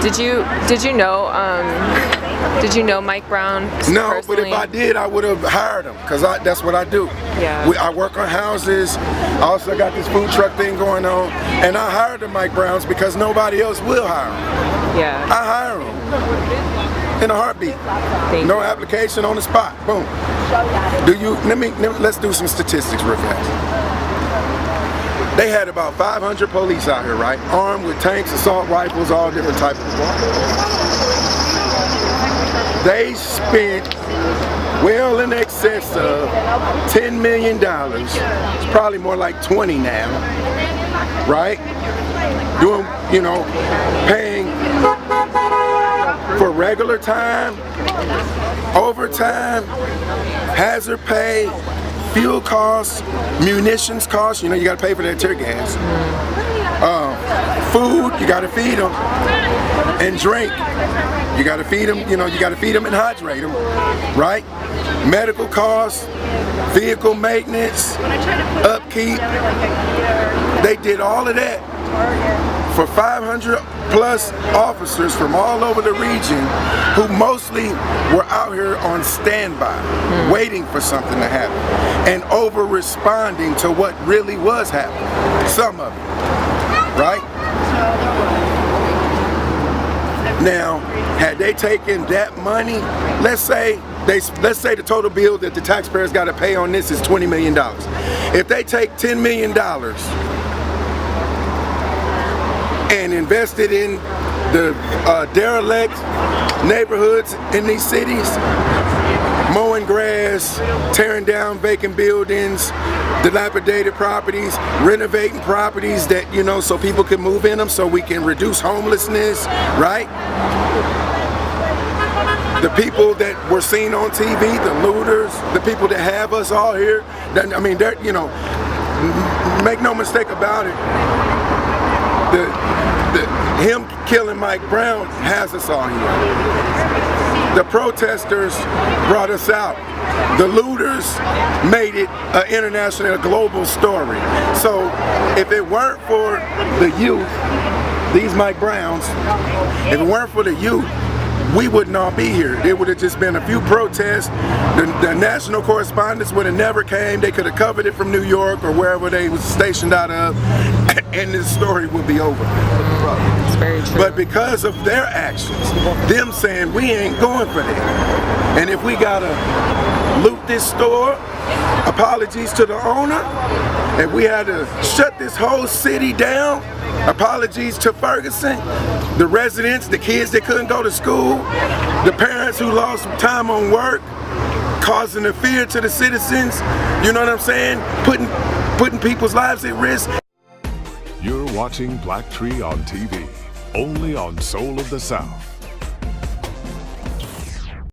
Did you know Mike Brown? No, personally? but if I did, I would have hired him, because that's what I do. Yeah. I work on houses. I also got this food truck thing going on, and I hired the Mike Browns because nobody else will hire him. Yeah. I hire him in a heartbeat. No application, on the spot. Boom. Let's do some statistics real fast. They had about 500 police out here, right? Armed with tanks, assault rifles, all different types of weapons. They spent well in excess of $10 million. It's probably more like 20 now, right? Doing, paying for regular time, overtime, hazard pay, fuel costs, munitions costs, you got to pay for that tear gas. Food, you got to feed them. And drink, you got to feed them, you got to feed them and hydrate them, right? Medical costs, vehicle maintenance, upkeep. They did all of that for 500 plus officers from all over the region who mostly were out here on standby, waiting for something to happen and over responding to what really was happening, some of it, right? Now, had they taken that money, let's say the total bill that the taxpayers got to pay on this is $20 million. If they take $10 million and invest it in the derelict neighborhoods in these cities, mowing grass, tearing down vacant buildings, dilapidated properties, renovating properties that, so people can move in them, so we can reduce homelessness, right? The people that were seen on TV, the looters, the people that have us all here, they're, make no mistake about it, him killing Mike Brown has us all here. The protesters brought us out. The looters made it an international, global story. So if it weren't for the youth, these Mike Browns, if it weren't for the youth, we wouldn't all be here. It would have just been a few protests. The national correspondents would have never came. They could have covered it from New York or wherever they was stationed out of, and this story would be over. It's very true. But because of their actions, them saying we ain't going for that, and if we gotta loot this store, apologies to the owner, if we had to shut this whole city down, apologies to Ferguson, the residents, the kids that couldn't go to school, the parents who lost some time on work, causing a fear to the citizens, you know what I'm saying? Putting people's lives at risk. You're watching BLACKTREE on TV, only on Soul of the South.